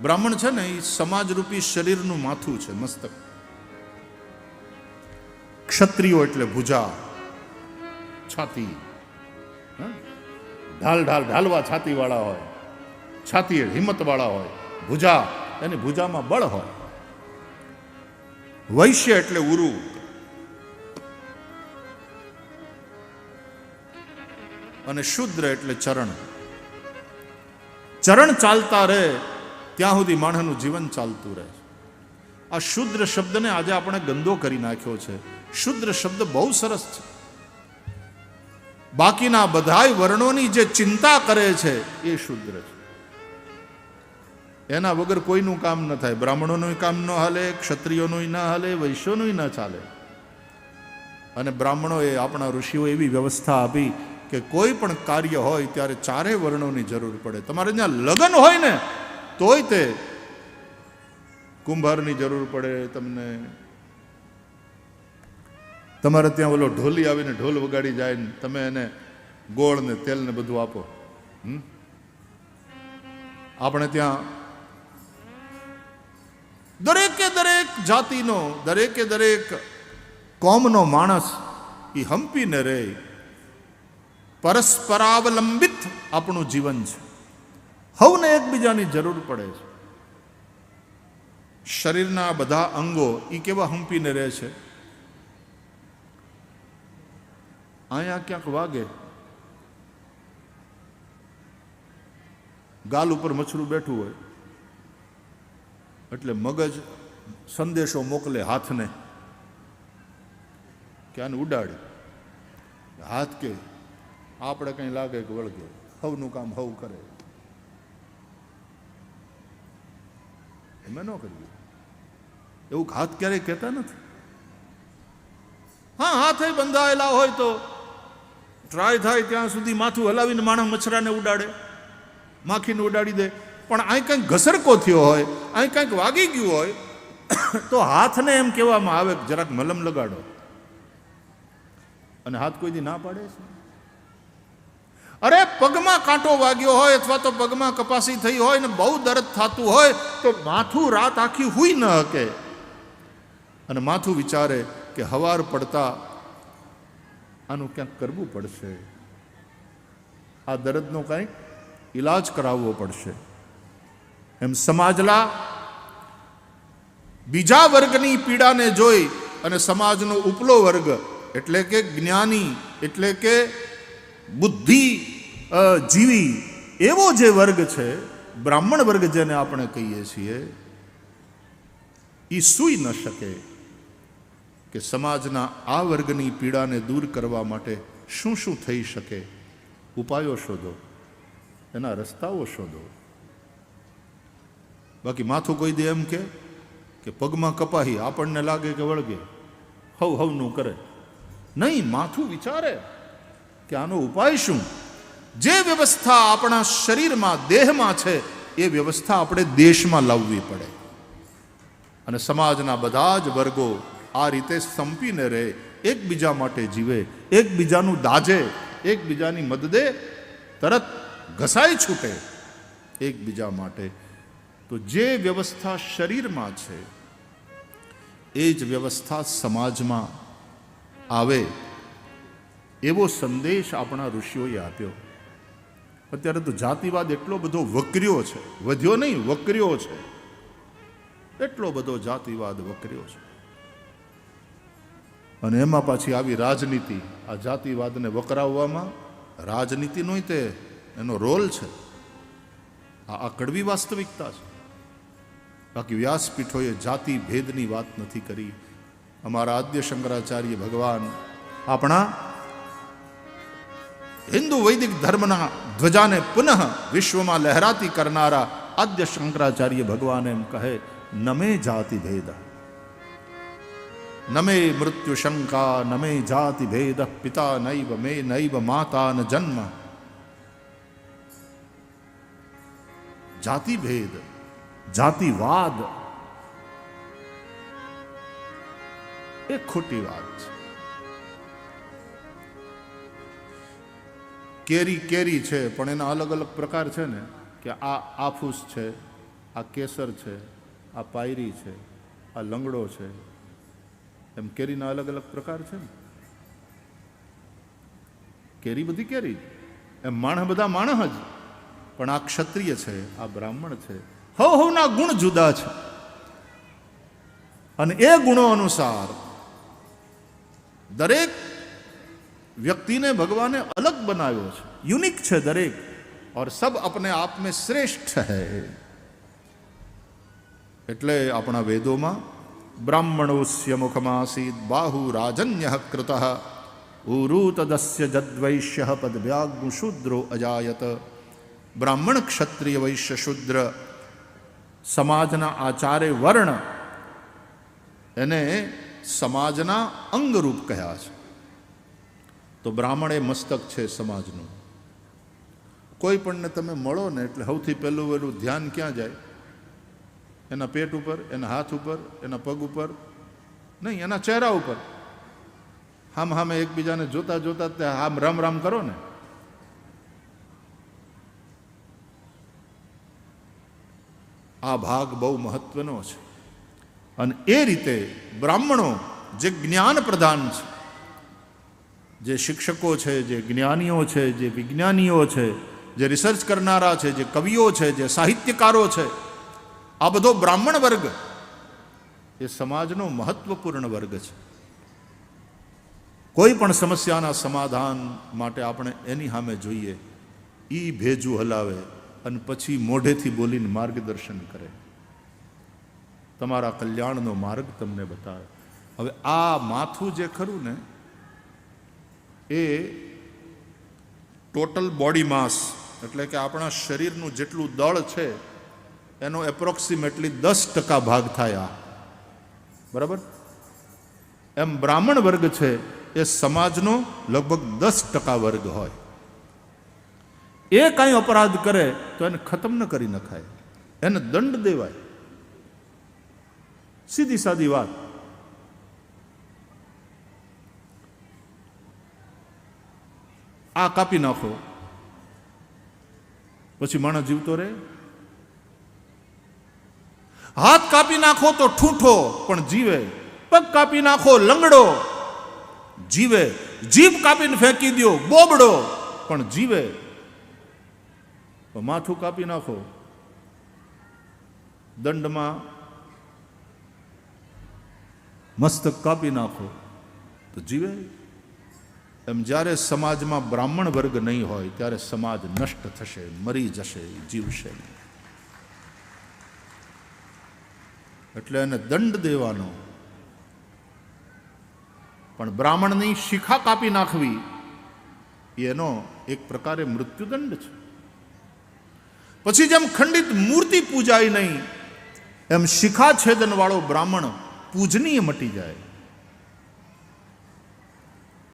બ્રાહ્મણ છે ને એ સમાજરૂપી શરીરનું માથું છે, મસ્તક. ક્ષત્રિયો એટલે ભુજા, છાતી, ઢાલવા છાતી વાળા હોય, છાતી હિંમત વાળા હોય, ભુજા એની ભુજામાં બળ હોય. વૈશ્ય એટલે ઉરુ, અને શુદ્ર એટલે ચરણ. ચરણ ચાલતા રહે ત્યાં સુધી માણસનું જીવન ચાલતું રહે. આ શુદ્ર શબ્દને આજે આપણે ગંદો કરી નાખ્યો છે. શુદ્ર શબ્દ બહુ સરસ છે. બાકીના બધાય વર્ણોની જે ચિંતા કરે છે એ શુદ્ર છે. એના વગર કોઈનું કામ ન થાય. બ્રાહ્મણોનું કામ ન હાલે, ક્ષત્રિયોનું ના હાલે, વૈશ્યોનું ન ચાલે. અને બ્રાહ્મણોએ, આપણા ઋષિઓ એવી વ્યવસ્થા આપી કે કોઈ પણ કાર્ય હોય ત્યારે ચારેય વર્ણોની જરૂર પડે. તમારે ત્યાં લગ્ન હોય ને તોય તે કુંભારની જરૂર પડે તમને. તમારે ત્યાં ઓલો ઢોલી આવીને ઢોલ વગાડી જાય ને તમે એને ગોળ ને તેલ ને બધું આપો. આપણે ત્યાં દરેકે દરેક જાતિનો, દરેકે દરેક કોમનો માણસ એ હંપીને રહે. પરસ્પરાવલંબિત આપણું જીવન છે. હવને એકબીજાની જરૂર પડે છે. શરીરના બધા અંગો એ કેવા હંપીને રહે છે. અહીંયા ક્યાંક વાગે, ગાલ ઉપર મછરું બેઠું હોય એટલે મગજ સંદેશો મોકલે હાથને કે આને ઉડાડી. હાથ કે આપણે કંઈ લાગે કે વળગે, હવનું કામ હવ કરે. એમ ન કરીએ એવું હાથ ક્યારેય કહેતા નથી. હા, હાથે બંધાયેલા હોય તો ટ્રાય થાય ત્યાં સુધી માથું હલાવીને માણસ મચ્છરાને ઉડાડે, માખીને ઉડાડી દે. પણ અહીં કંઈક ઘસરકો થયો હોય, અહીં કંઈક વાગી ગયું હોય તો હાથને એમ કહેવામાં આવે કે જરાક મલમ લગાડો. અને હાથ કોઈ દી ના પાડે છે? અરે પગમાં કાંટો વાગ્યો હોય અથવા તો પગમાં કપાસી થઈ હોય ને બહુ દર્દ થતું હોય તો માથું રાત આખી હુઈ ન શકે અને માથું વિચારે કે હવાર પડતા આનું ક્યાંક કરવું પડશે, આ દર્દનો કંઈક ઈલાજ કરાવવો પડશે. એમ સમાજના બીજા વર્ગની પીડાને જોઈ અને સમાજનો ઉપલો વર્ગ એટલે કે જ્ઞાની, એટલે કે બુદ્ધિ જીવી એવો જે વર્ગ છે, બ્રાહ્મણ વર્ગ જેને આપણે કહીએ છીએ, એ સૂઈ ન શકે કે સમાજના આ વર્ગની પીડાને દૂર કરવા માટે શું શું થઈ શકે. ઉપાયો શોધો, એના રસ્તાઓ શોધો. બાકી માથું કોઈ દે એમ કે પગમાં કપાહી આપણને લાગે કે વળગે, હવનું કરે નહીં. માથું વિચારે કે આનો ઉપાય શું. જે વ્યવસ્થા આપણા શરીરમાં, દેહમાં છે એ વ્યવસ્થા આપણે દેશમાં લાવવી પડે. અને સમાજના બધા જ વર્ગો આ રીતે સંપીને રહે, એકબીજા માટે જીવે, એકબીજાનું દાજે, એકબીજાની મદદે તરત ઘસાઈ છૂટે એકબીજા માટે. તો જે વ્યવસ્થા શરીરમાં છે એ જ વ્યવસ્થા સમાજમાં આવે એવો સંદેશ આપણા ઋષિઓએ આપ્યો. અત્યારે તો જાતિવાદ એટલો બધો વકર્યો છે, વધ્યો નહીં વકર્યો છે. એટલો બધો જાતિવાદ વકર્યો છે. અને એમાં પાછી આવી રાજનીતિ, આ જાતિવાદને વકરાવવામાં રાજનીતિનો તે એનો રોલ છે. આ કડવી વાસ્તવિકતા છે. બાકી વ્યાસપીઠોએ જાતિ ભેદની વાત નથી કરી. અમારા આદ્ય શંકરાચાર્ય ભગવાન આપણા હિન્દુ વૈદિક ધર્મના ધ્વજાને પુનઃ વિશ્વમાં લહેરાતી કરનારા આદ્ય શંકરાચાર્ય ભગવાન એમ કહે, નમે જાતિ ભેદ, નમે મૃત્યુ શંકા, નમે જાતિ ભેદ, પિતા નૈવ મે નૈવ માતા ન જન્મ. જાતિ ભેદ, જાતિવાદ એ ખોટી વાત છે. કેરી કેરી છે પણ એના અલગ અલગ પ્રકાર છે ને, કે આ આફૂસ છે, આ કેસર છે, આ પાયરી છે, આ લંગડો છે, એમ કેરીના અલગ અલગ પ્રકાર છે ને. કેરી બધી કેરી, એમ માણસ બધા માણસ જ, પણ આ ક્ષત્રિય છે, આ બ્રાહ્મણ છે, હવના ગુણ જુદા છે. અને એ ગુણો અનુસાર દરેક વ્યક્તિને ભગવાને અલગ બનાવ્યો છે, યુનિક છે દરેક, और सब अपने आप में श्रेष्ठ है. એટલે આપણા વેદોમાં બ્રાહ્મણોસ્ય મુખમાસીદ બાહુ રાજન્ય કૃત ઉરુતદસ્ય જદ્વૈશ્ય પદવ્યાગ્નુ શૂદ્રો અજાયત. બ્રાહ્મણ, ક્ષત્રિય, વૈશ્ય, શૂદ્ર સમાજના આચાર્ય વર્ણ એને સમાજના અંગરૂપ કહ્યા છે. તો બ્રાહ્મણ એ મસ્તક છે સમાજનું. કોઈ પણને તમે મળો ને એટલે સૌથી પહેલું એનું ધ્યાન ક્યાં જાય? એના પેટ ઉપર, એના હાથ ઉપર, એના પગ ઉપર નહીં, એના ચહેરા ઉપર. હામ હામે એકબીજાને જોતા જોતા આમ રામ રામ કરો ને. આ ભાગ બહુ મહત્વનો છે. અને એ રીતે બ્રાહ્મણો જે જ્ઞાન પ્રધાન છે, જે શિક્ષકો છે, જે જ્ઞાનીઓ છે, જે વિજ્ઞાનીઓ છે, જે રિસર્ચ કરનારા છે, જે કવિઓ છે, જે સાહિત્યકારો છે, આ બધો બ્રાહ્મણ વર્ગ એ સમાજનો મહત્વપૂર્ણ વર્ગ છે. કોઈ પણ સમસ્યાના સમાધાન માટે આપણે એની સામે જોઈએ, એ ભેજું હલાવે અને પછી મોઢેથી બોલીને માર્ગદર્શન કરે, તમારા કલ્યાણનો માર્ગ તમને બતાવે. હવે આ માથું જે ખરું ને એ ટોટલ બોડી માસ એટલે કે આપણા શરીરનું જેટલું દળ છે એનો એપ્રોક્સિમેટલી 10% ભાગ થાય. બરાબર? એમ બ્રાહ્મણ વર્ગ છે એ સમાજનો લગભગ 10% વર્ગ હોય. એ કાંઈ અપરાધ કરે તો એને ખતમ ન કરી નખાય, એને દંડ દેવાય. સીધી સાદી વાત. આ કાપી નાખો પછી માણસ જીવતો રહે? હાથ કાપી નાખો તો ઠૂંઠો પણ જીવે, પગ કાપી નાખો લંગડો જીવે, જીભ કાપીને ફેંકી દો બોબડો પણ જીવે. માથું કાપી નાખો, દંડમાં મસ્તક કાપી નાખો તો જીવે. એમ જ્યારે સમાજમાં બ્રાહ્મણ વર્ગ નહીં હોય ત્યારે સમાજ નષ્ટ થશે, મરી જશે, જીવશે. એટલે એને દંડ દેવાનો. પણ બ્રાહ્મણની શિખા કાપી નાખવી એનો એક પ્રકારે મૃત્યુદંડ છે. પછી જેમ ખંડિત મૂર્તિ પૂજાય નહીં એમ શિખા છેદન વાળો બ્રાહ્મણ પૂજનીય મટી જાય.